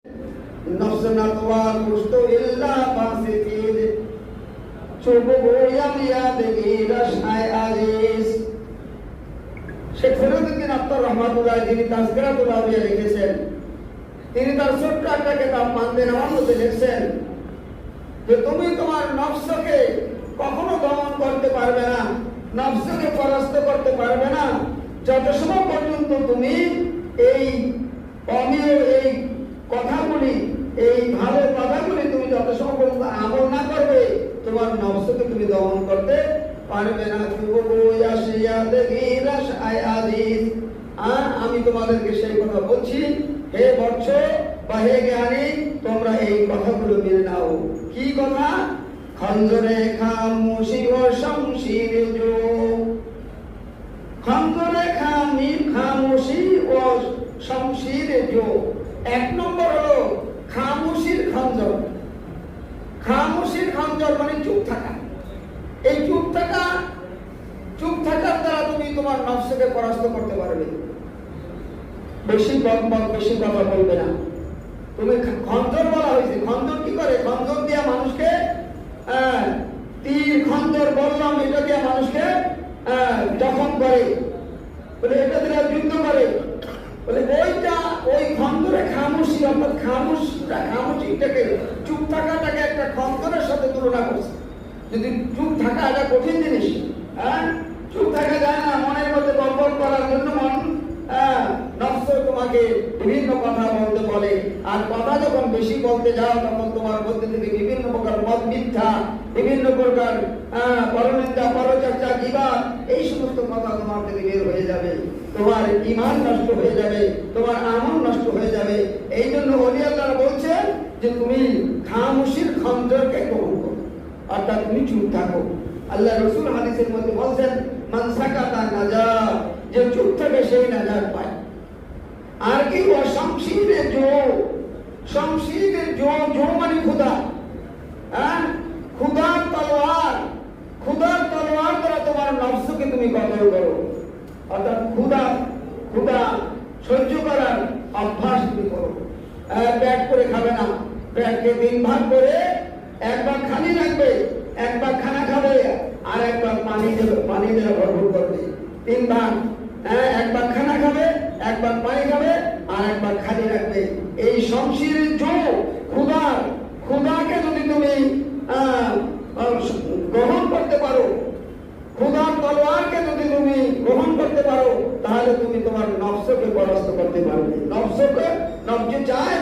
नफ्स न तवा कुछ इल्ला फासिकीद चुबुयाम यादगी रशाय अजीज শেখ ফরিদউদ্দিন আত্মার রহমাতুল্লাহ যিনি তাজকিরাতুল আউলিয়া লিখেছেন, তিনি তার ছোট্ট একটা কিতাব মানতে নেওয়ার মধ্যে লিখছেন যে তুমি তোমার নফসকে কখনো দমন করতে পারবে না, নফসকে পরাস্ত করতে পারবে না যত সময় পর্যন্ত তুমি এই অমীয় এই কথাগুলি, এই ভালো কথাগুলি তুমি যত সময় পর্যন্ত আমল না করবে, তোমার নফসকে তুমি দমন করতে পারবে না। আমি তোমাদেরকে সেই কথা বলছি, হে বৎস বা হে জ্ঞানী, তোমরা এই কথাগুলো মেনে নাও। কি কথা? খঞ্জরে খামোশি ও শমশির জো, খঞ্জরে খামোশি ও শমশির জো। এক নম্বর হলো খামোশির খঞ্জর। খামোশির খঞ্জর মানে চুপ থাকা। এই চুপ থাকার দ্বারা তুমি তোমার নফসকে পরাস্ত করতে পারবে। বেশি বকবক, বেশি কথা বলবে না। তুমি খঞ্জর বলা হয়েছে, খঞ্জর কি করে? খঞ্জর দিয়া মানুষকে তীর খঞ্জর বললাম, এটা দিয়ে মানুষকে জখম করে, বলে এটা দিয়ে যুদ্ধ করে, বলে ওইটা ওই খঞ্জরে খামোশি, অর্থাৎ খামোশিটাকে, চুপ থাকাটাকে একটা খঞ্জরের সাথে তুলনা করছে। যদি চুপ থাকা একটা কঠিন জিনিস, চুপ থাকা যায় না, মনের মধ্যে বকবক করার জন্য মন নফস তোমাকে বিভিন্ন কথা বলতে বলে, আর কথা যখন বেশি বলতে যাও তখন তোমার মধ্যে থেকে বিভিন্ন প্রকার মত মিথ্যা, বিভিন্ন প্রকার পরনিন্দা, পরচর্চা, গীবত, এই সমস্ত কথা তোমার থেকে বের হয়ে যাবে। তোমার ঈমান নষ্ট হয়ে যাবে, তোমার আমল নষ্ট হয়ে যাবে। এই জন্য ওলি আল্লাহরা বলছেন যে তুমি খামোশির খঞ্জরকে গ্রহণ করো, অর্থাৎ তুমি চুপ থাকো। আল্লাহ রাসূল হাদিসের মধ্যে বলছেন, মান সাকাতা নাজা, যে চুপ থাকে সেই নাজাত পায়। আর কি? ও শমশিরে জো, শমশিরে জো, জো মানে খোদা, খোদার তলোয়ার, খোদার তলোয়ার দ্বারা তোমার নফসকে তুমি কতল করো, অর্থাৎ খোদা সহ্য করার অভ্যাস তুমি করো। পেট করে খাবে না, পেটকে 3 ভাগ করে, একবার খালি রাখবে, একবার খানা খাবে, আর একবার পানি দেবে ভরপুর করবে। 3 ভাগ, একবার খানা খাবে, একবার পানি খাবে, আর একবার খালি রাখবে। এই শমশিরের জো, খোদাকে যদি তুমি গ্রহণ করতে পারো, খোদার তলোয়ারকে যদি তুমি গ্রহণ করতে পারো, তাহলে তুমি তোমার নফসকে পরাস্ত করতে পারবে। নফস চায়